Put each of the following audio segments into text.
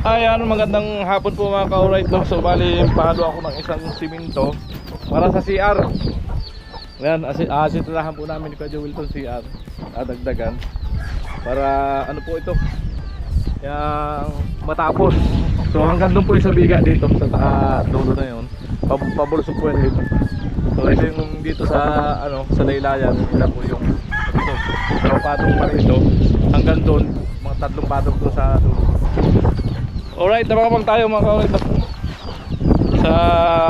Ayan, magandang hapon po mga ka-alright no? So bali, pahalo ako ng isang siminto para sa CR. Ayan, asitulahan po namin ni Kuya Wilton CR, dagdagan para ano po ito, yung matapos. So hanggang doon po yung sabiga dito sa dulo na yun, pabulusok po yun dito. So ito yung dito sa ano, sa laylayan, ito po yung ito, dalawang patong pa rin ito hanggang doon, mga tatlong patong doon sa dulo. Alright, napakapag tayo mga ka-alright sa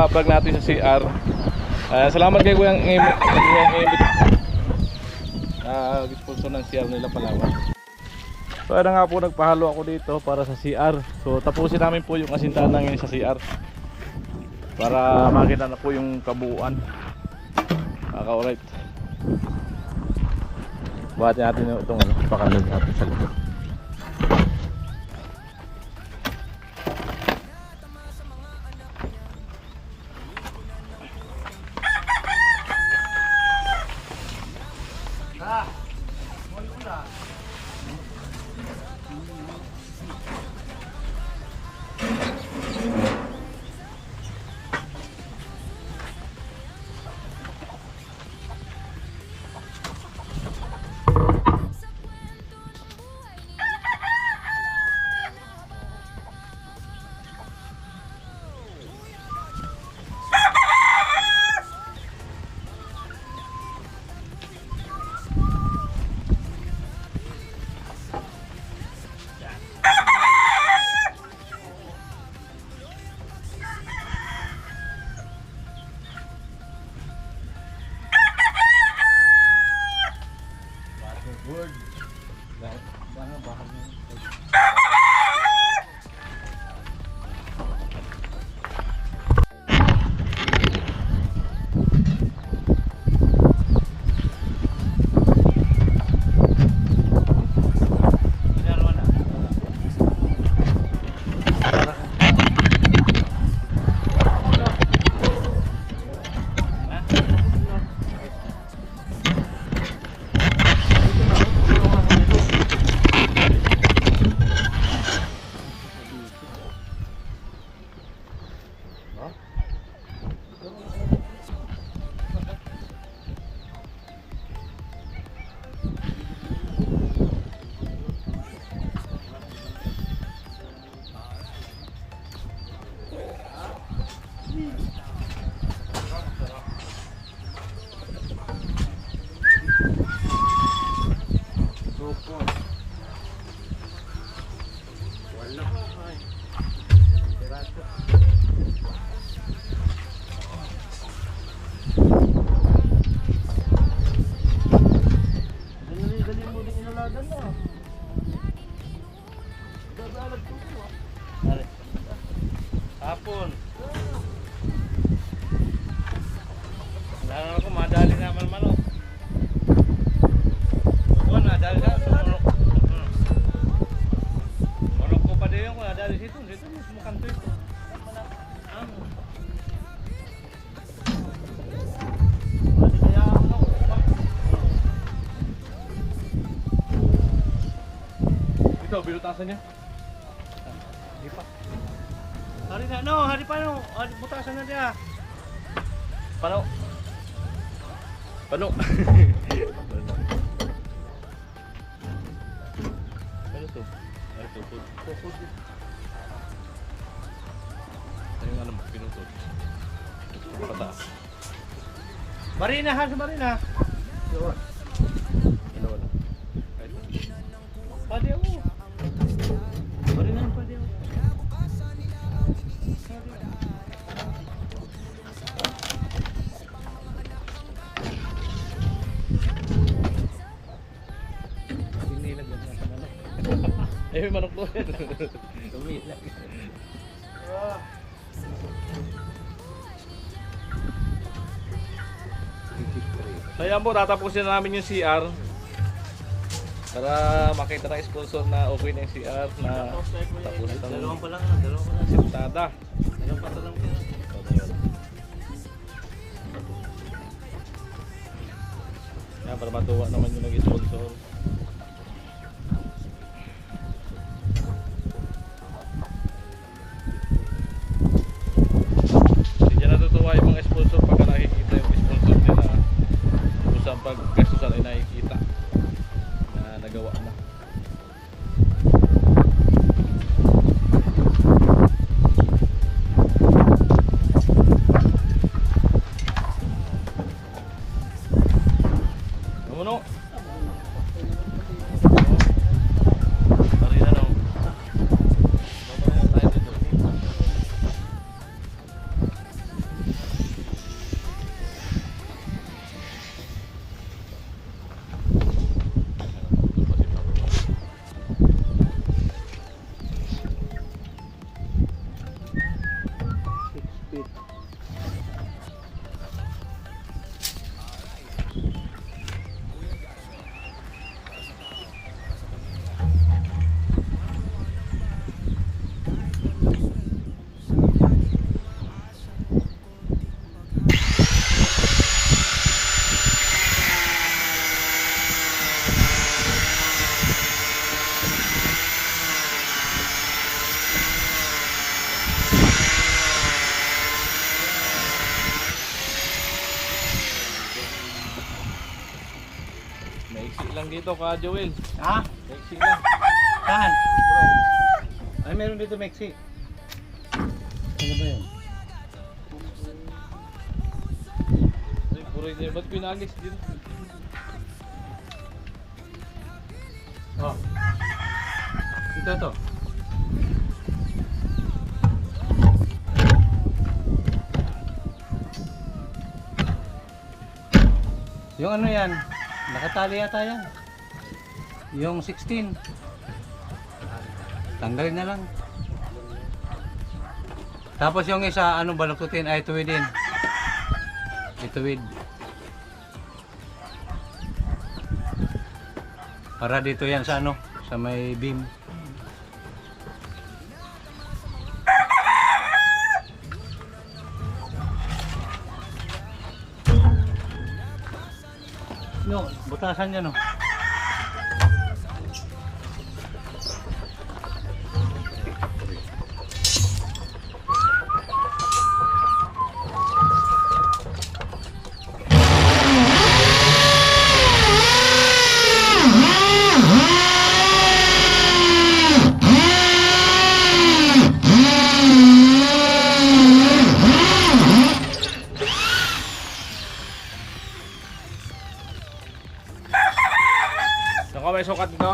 vlog natin sa CR. Salamat kay Kuyang Emit sponsor ng CR nila Palawan. So ayun nga po, nagpahalo ako dito para sa CR. So tapusin namin po yung asintahan ngayon sa CR para makita na po yung kabuuan mga ka-alright. Buhatin natin itong ano, pakalag natin sa likod. Hapon. Wala na ako, madali naman manok. Buwan, madali na. Manok ko pa din yung madali dito. Dito mismo kanto ito. Ito, bilutasan niya. Di pa. Hari na, no, hari pa no. Hari butasan na dia. Pano? Pano? Ano to? Ano to? Pukod. Ano yung alam mo? Pinutod. Pataas. Marina, ha? Marina. Ilan wala? Pwede ako. Marina, pwede ako. Eh, may manok doon. Umilag. So yan po, tatapusin na namin yung CR para makita ng sponsor na okay na yung CR na tapos itong dalawang pa lang sintada. Dalawang pa lang yan. Yan, para matuwa naman yung nag-sponsor. na. Ano? Marina no. Mamaya tayo dito. Maiksi lang dito ka Joel. Ha? Maiksi lang. Saan? Bro. Ay, meron dito Mexi. Ano ba yun? Ay, puro yun. Ba't pinagis dito? Oh. Ito to. Yung ano yan? Nakatali yata yan. Yung 16. Tanggalin na lang. Tapos yung isa, ano balukutin ay tuwidin. Ituwid. Para dito yan sa ano, sa may beam. No, butasan yan no. Saka may sukat dito?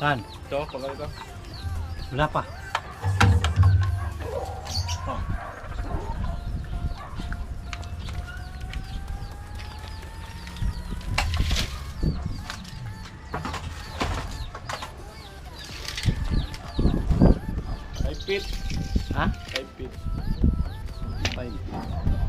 Saan? Ito, pag ito. Wala pa. Oh. Five feet. Ha? 5 feet. 5.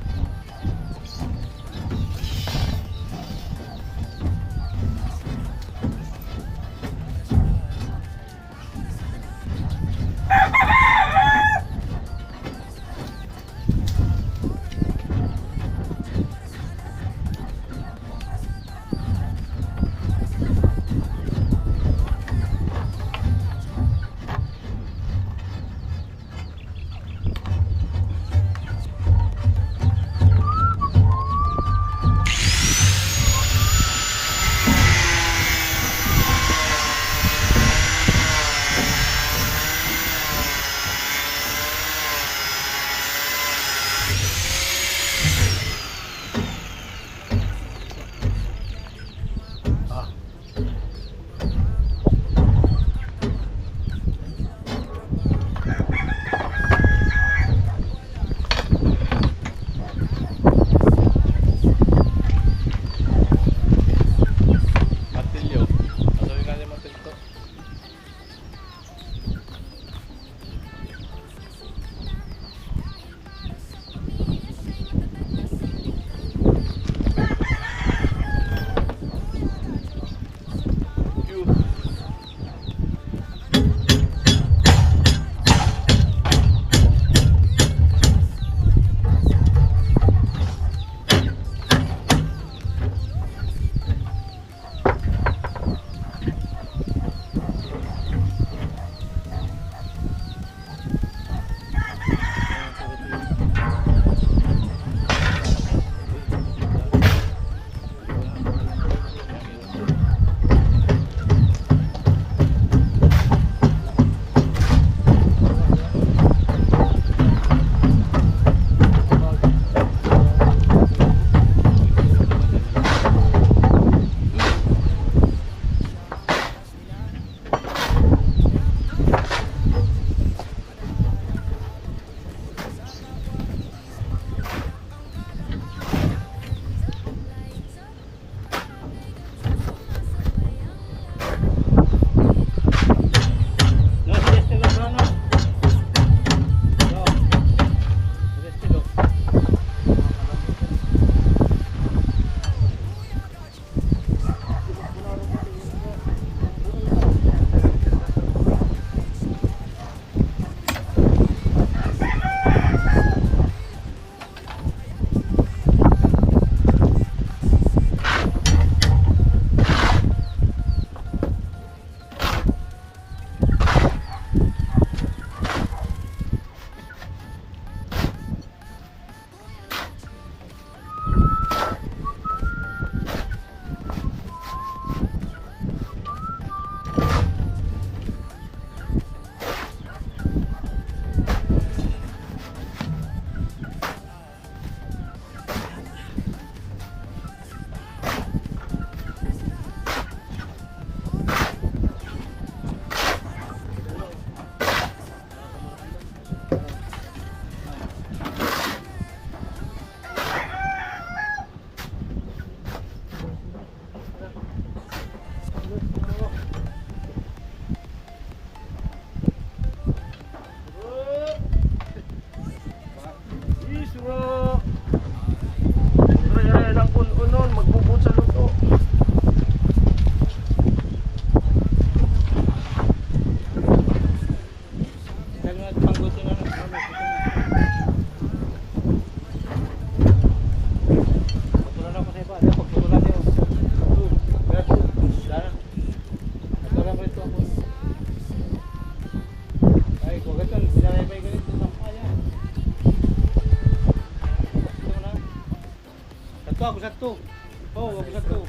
wag sa to. Oh, wag sa to.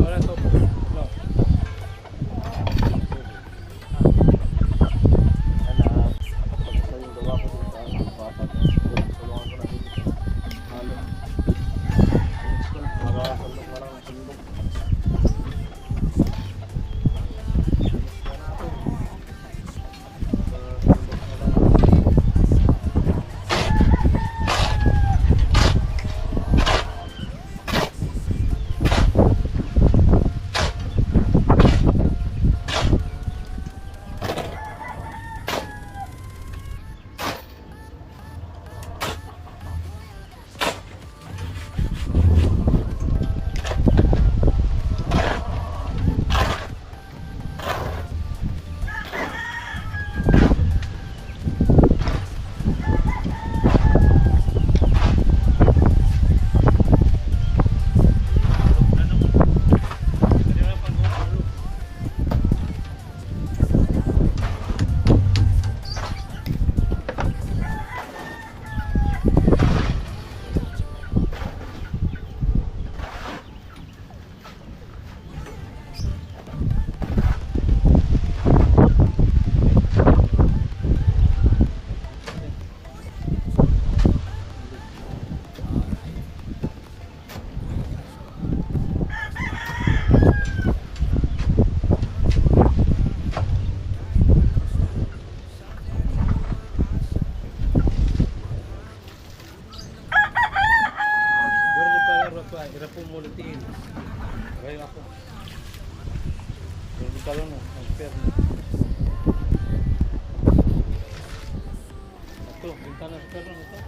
Wala to. No. Hirap po mulitiin. Kaya ako. Yung talon mo, ang perno. Ito, bintana sa perno ito.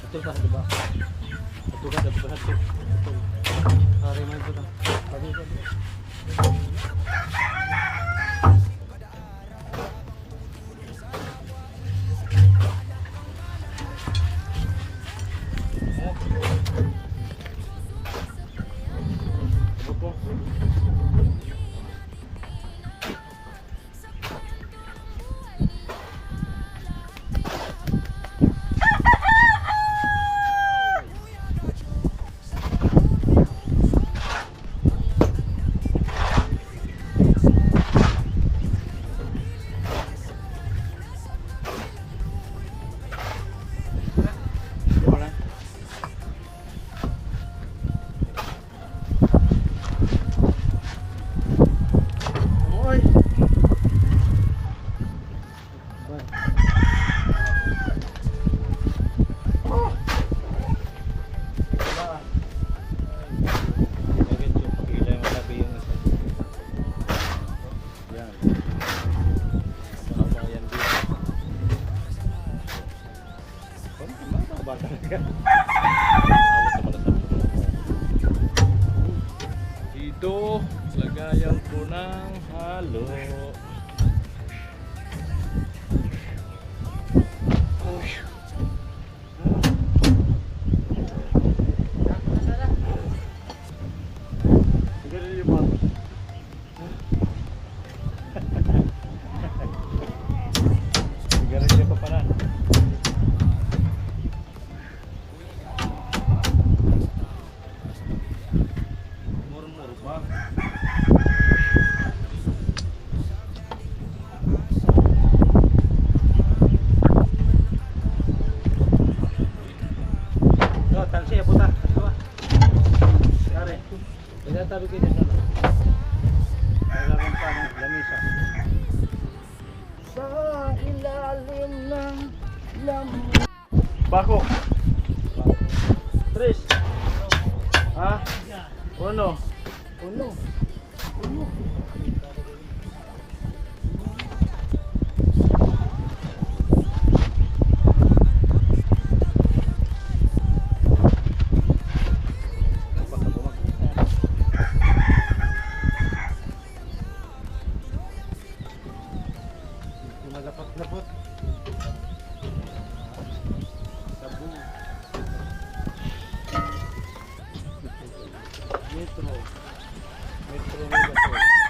Betul kan di bawah. Betul kan betul. Betul. Hari main itu dah. Tadi tu. Dito, lagayan ko ng halo. Sigarilyo pa pala. Murmur ba? No, talsi ya puta. Kare. Ida tabi ko dito. Kailangan pa ng lamisa. Sa ilalim ng lamok. Bako. Tres. Ha? Uno. Uno. Malapot-lapot. Sabu. Metro. Metro Megasol.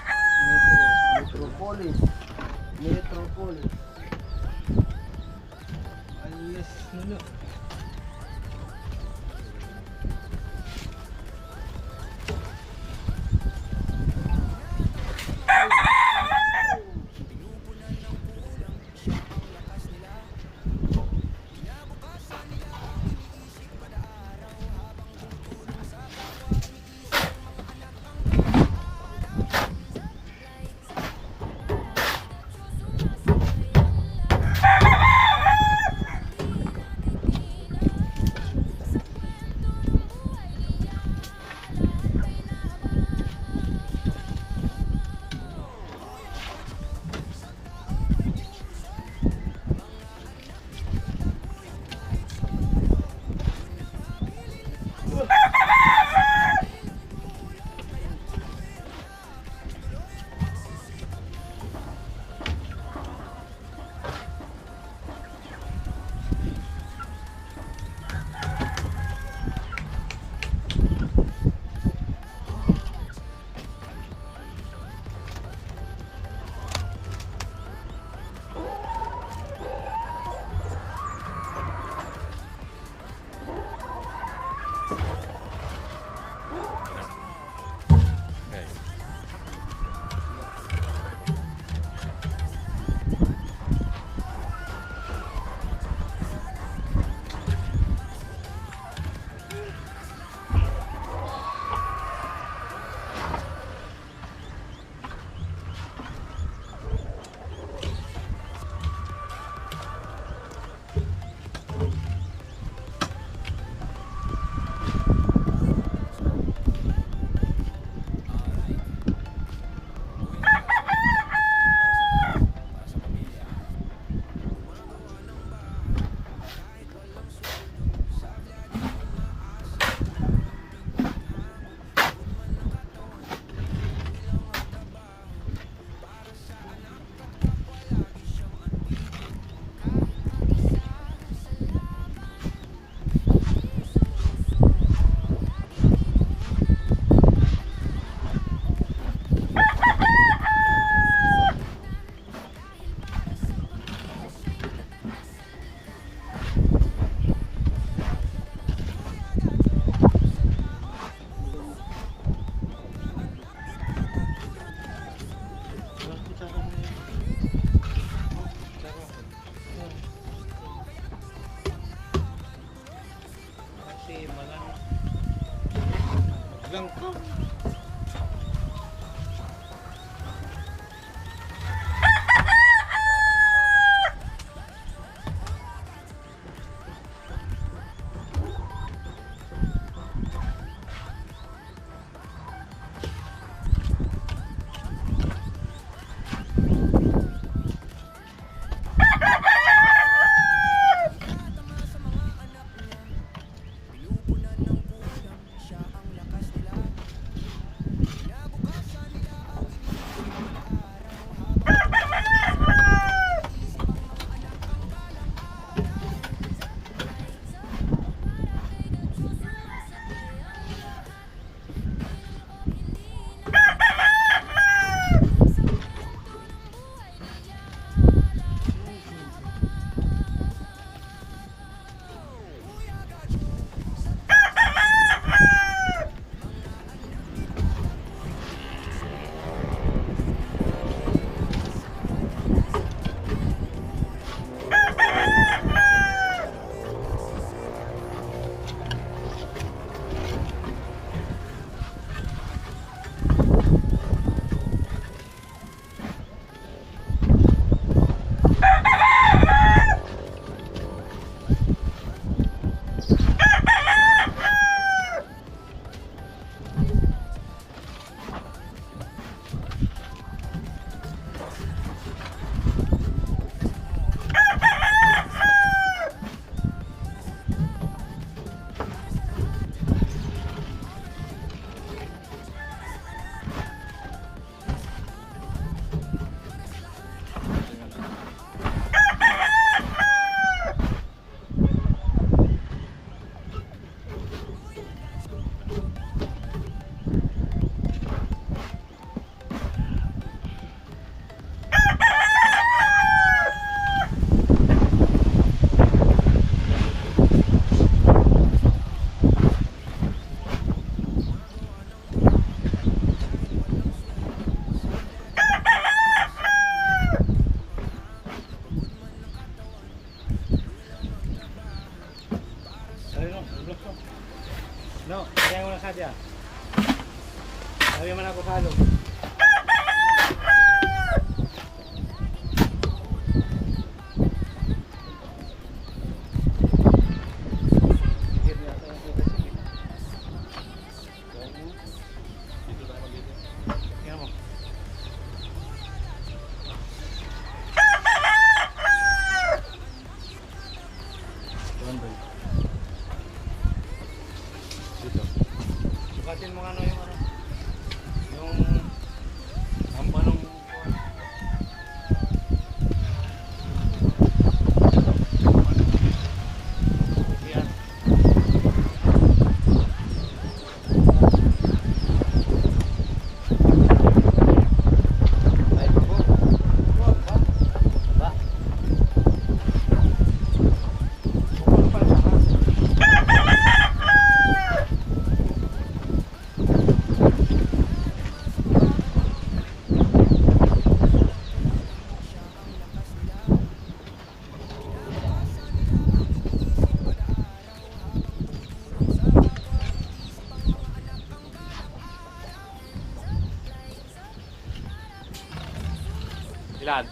Ilan?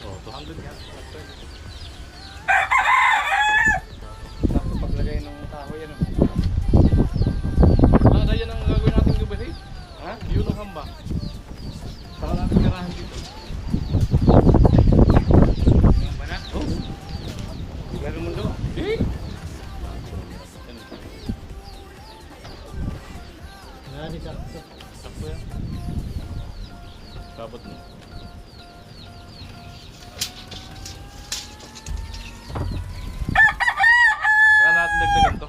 Oh, 200 yan. Tapos paglagay ng kahoy yan. Ah, yan ang gagawin natin gabi. Ha? Yun ang hamba. Saka natin tirahan dito. Yung ba na? Oh. Ganun mundo. Eh? Nani sakto. Sakto yan. Sabot mo. Saka natin dagdagan to.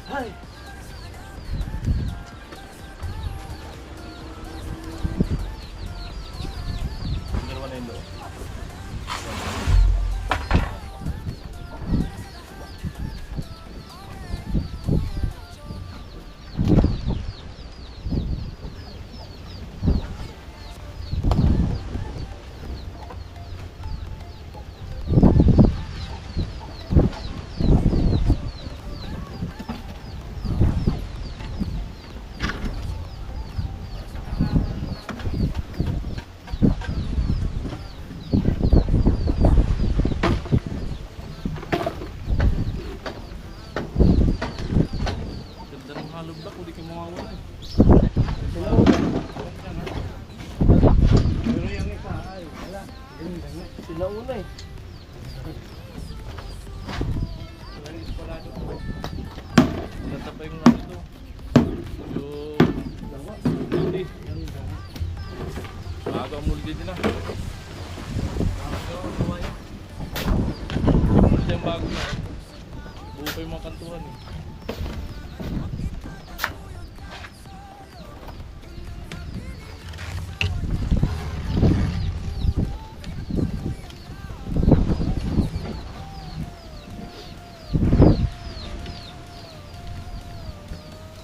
Hay. Dalawa na yun doon. Ganda ng hollow block, hindi kayo mawawala eh. Pero yung isa ay wala. Ganda nga. Sinauna eh. Wala yung isparado. Ganda pa yung ano to. Yung Dalawa. multi. Yan dalawa. Bago ang multi din ah. Multi ang bago na eh. Buo pa yung mga kantuhan eh.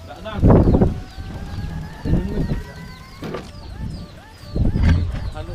Daan na. Halo.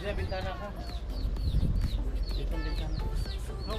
Diyan, bintana ka. Dito ang bintana. No.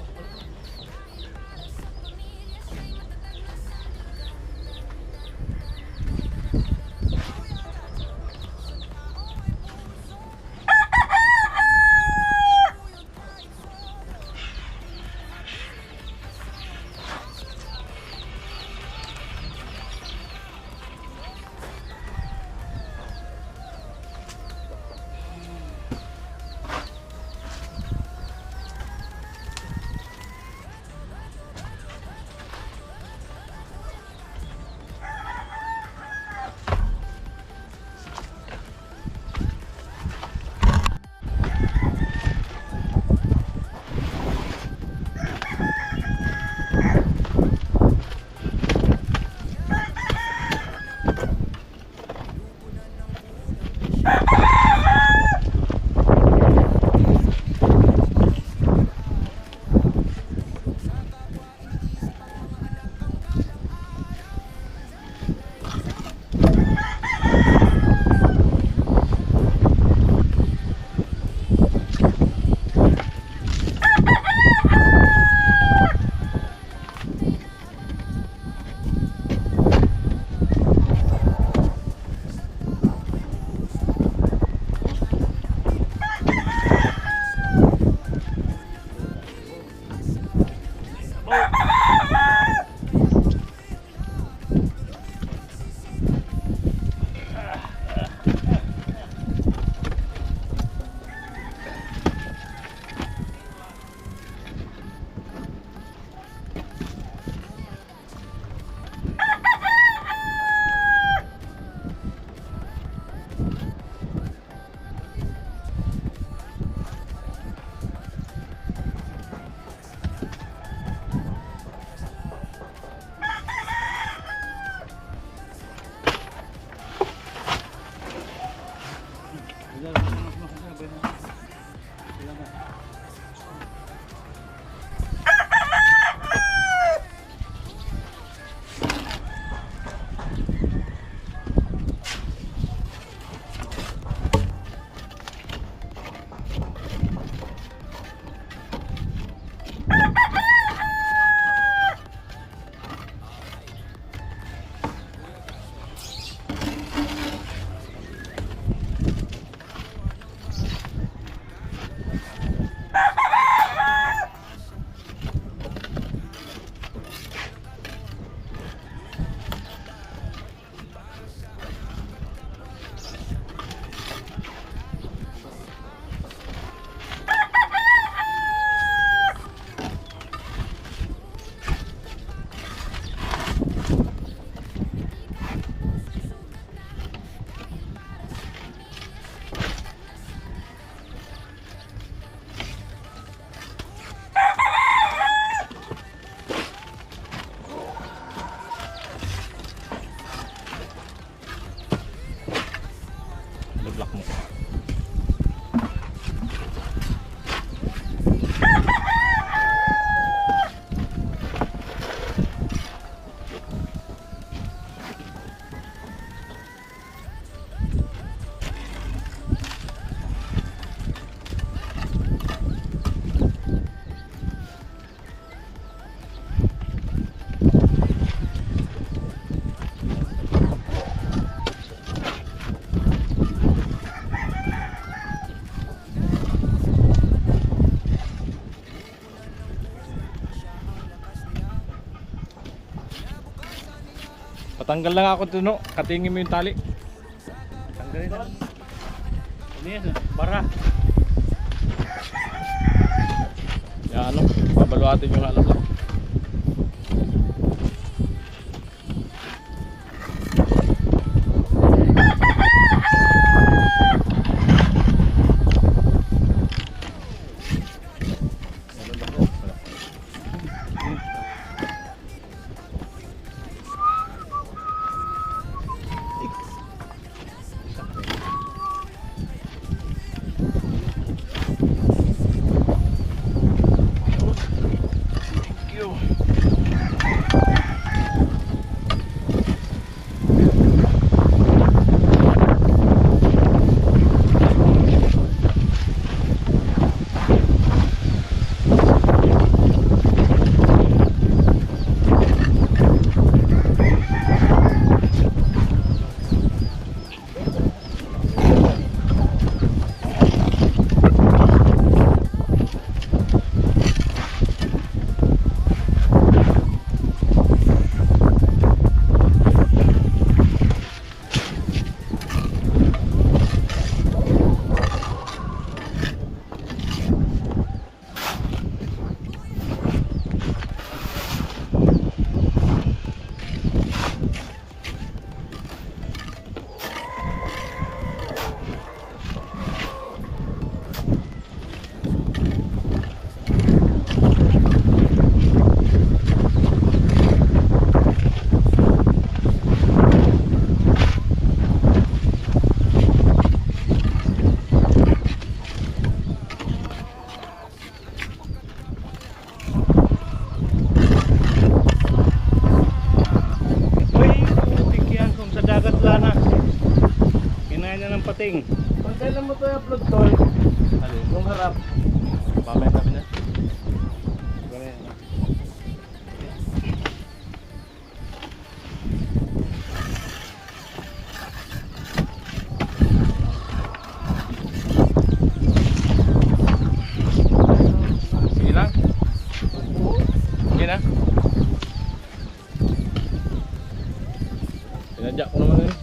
Block mo. Patanggal lang ako dun, no? Katingin mo yung tali. Tanggalin na. Ano yan? Bara. Yan, ano? Babaluatin yung alam lang. ng pating. Kung kailan mo to i-upload tol, Alin? yung harap. Mamaya kami na. Ganyan. Sige lang. Sige na. Pinadyak ko naman yun.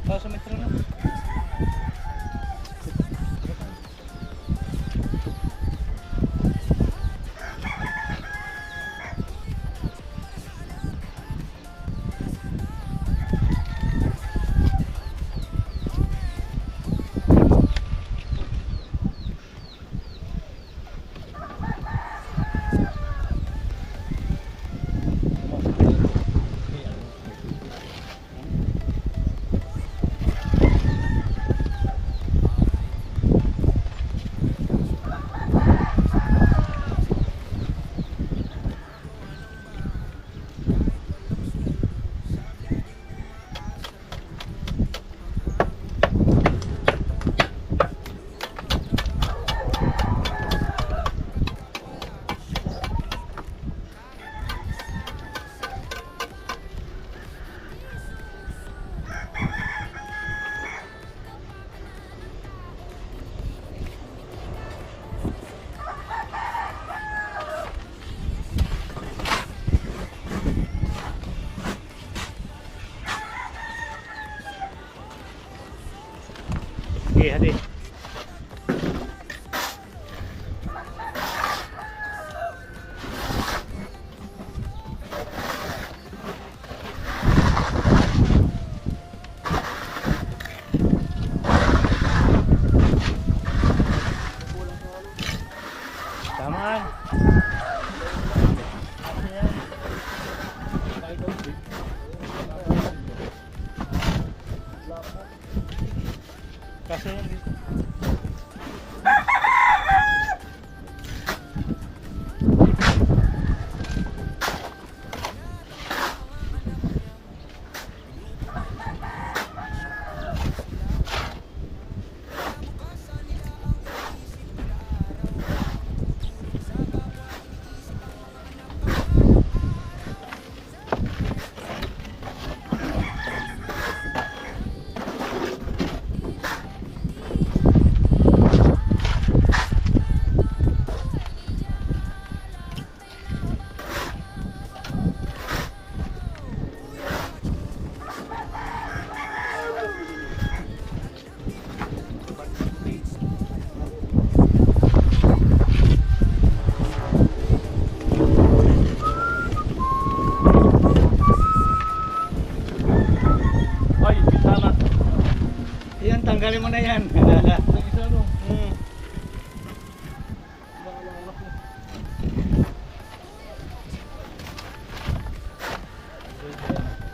Oh, sa metro na. Sige, hadi. Tamaan. Kasi yan dito.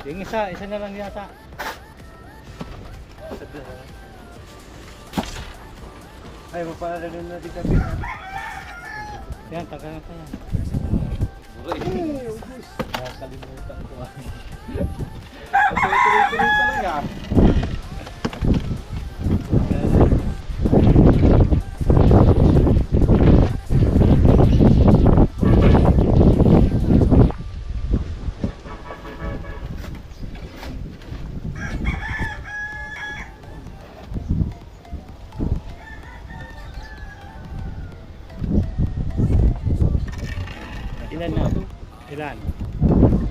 Yung isa na lang yata. Ay, mapalagyan na di gabi. Yan, taga na pa yan. Nakakalimutan ko. Tuloy-tuloy talaga. Ilan na? Ilan?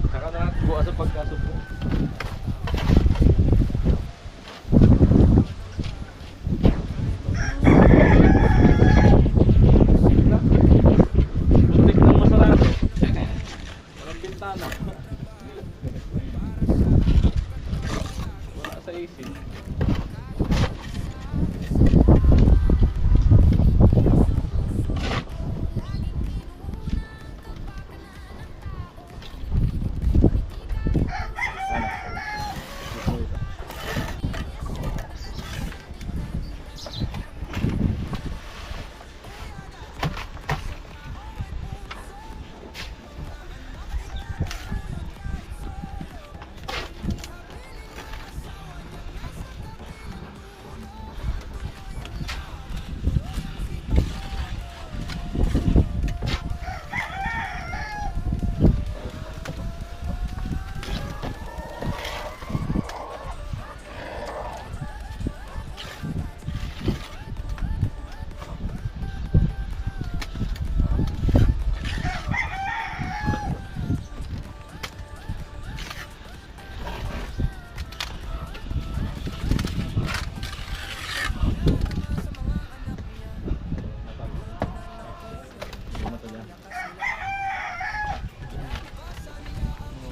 Saka na bukas sa pagkasubo. Buntik ng masarado. Walang bintana. Wala sa isip.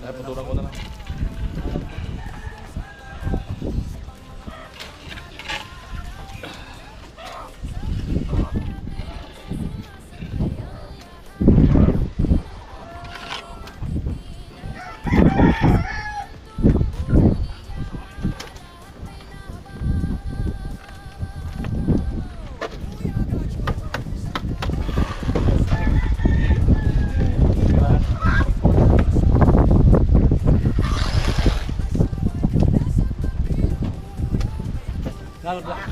Ay, putulan ko na lang. Lalabla.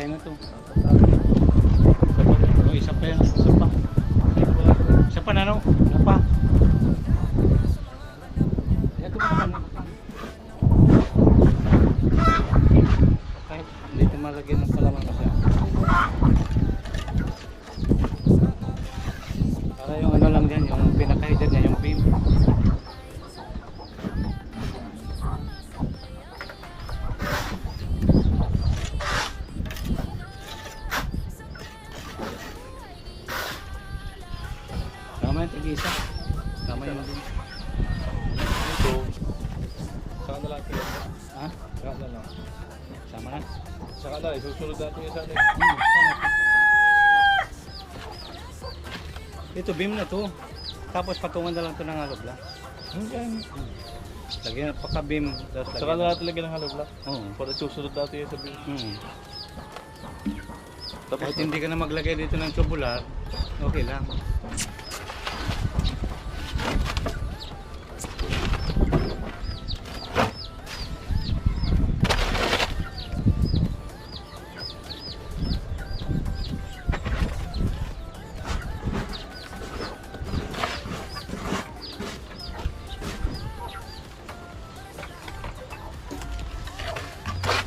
Patay na to. Oh, isa pa yan. Isa pa. Isa pa na no? Isa pa. Ito pa naman. Kahit hindi ito malagyan ng palaman kasi. Para yung ano lang dyan, yung pinaka-header niya, yung beam. Tama yung tig-isa. Tama yung din. Ito. Saka na lang ito. Ha? Saka na lang. Sama na. Saka na, isusunod natin yung sana. Ito beam na to. Tapos patungan na lang to ng hollow block. Lagyan pagka beam. Saka na natin lagyan ng hollow block. Oo. Para susunod natin yung sabihin. Tapos Kahit hindi ka na maglagay dito ng tubular, okay lang.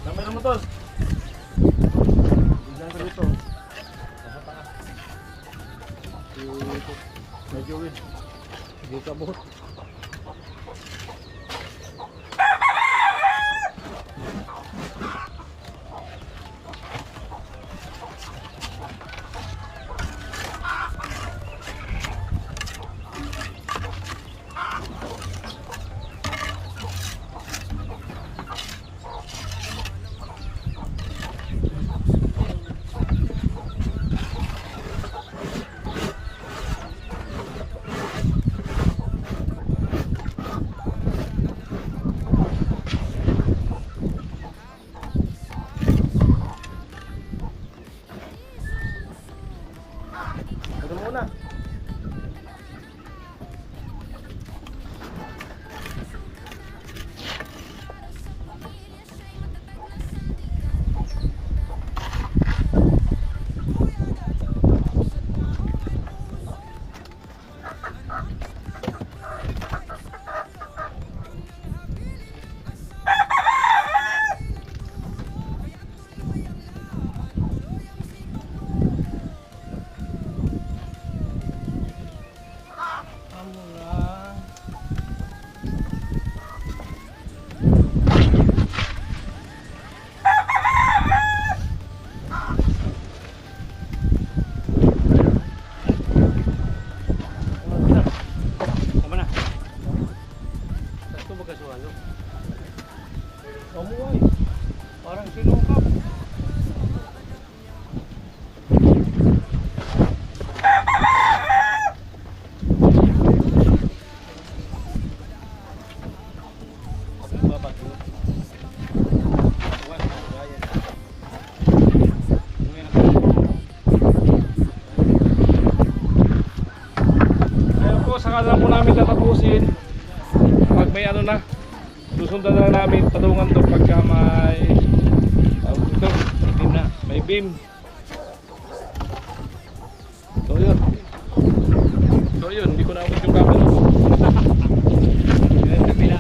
Namay ng motor. Diyan ka dito. Nasa taas. Medyo win. Hindi ka buhot. Ito muna. Tama na. Ito ba kasuhalo? Kamuhay. Parang sinungkap. Ayun po, saka na po namin tatapusin. Pag may ano na, susundan na namin patungan to pagka may ito, Beam na. may beam. So yun. So yun, hindi ko na abot yung camera ko. Yan sa pila.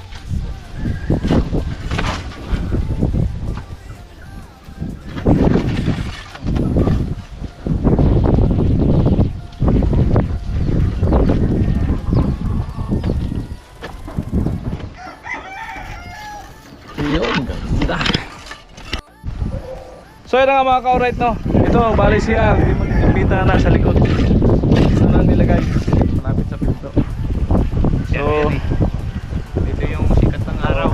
Yun, ganda. So yun na nga mga ka-alright no. Ito, bali siya, hindi mo nilipita na sa likod. Ito na nilagay. Malapit sa pinto. So, Ito yung sikat ng araw.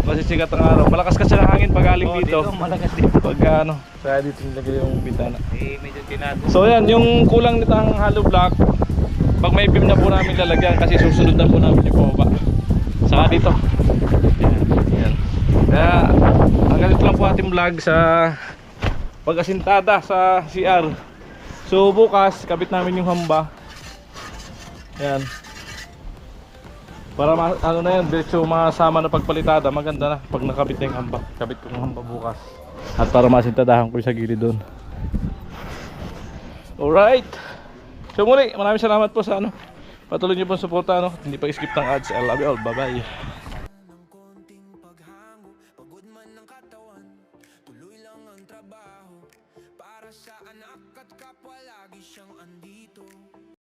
kasi sikat ang araw. Malakas kasi ang hangin pag galing dito. Malakas dito. Pag ano, kaya dito nilagay yung bintana. Eh, medyo tinago. So yan, yung kulang nito ang hollow block. Pag may beam na po namin lalagyan kasi susunod na po namin yung pababa. Saka dito. Yan. Kaya hanggang dito lang po ating vlog sa pag-asintada sa CR. So bukas kabit namin yung hamba. Yan. Para ano na yan, diretso masama na pagpalitada. Maganda na pag nakabit na yung hamba. Kabit ko yung hamba bukas. At para masintadahan ko yung sa gilid doon. Alright. So muli, maraming salamat po sa patuloy niyo po suporta, hindi pa skip ng ads. I love you all. Bye bye. Pagod man ng katawan, tuloy lang ang trabaho. Para sa anak at kapwa lagi siyang andito.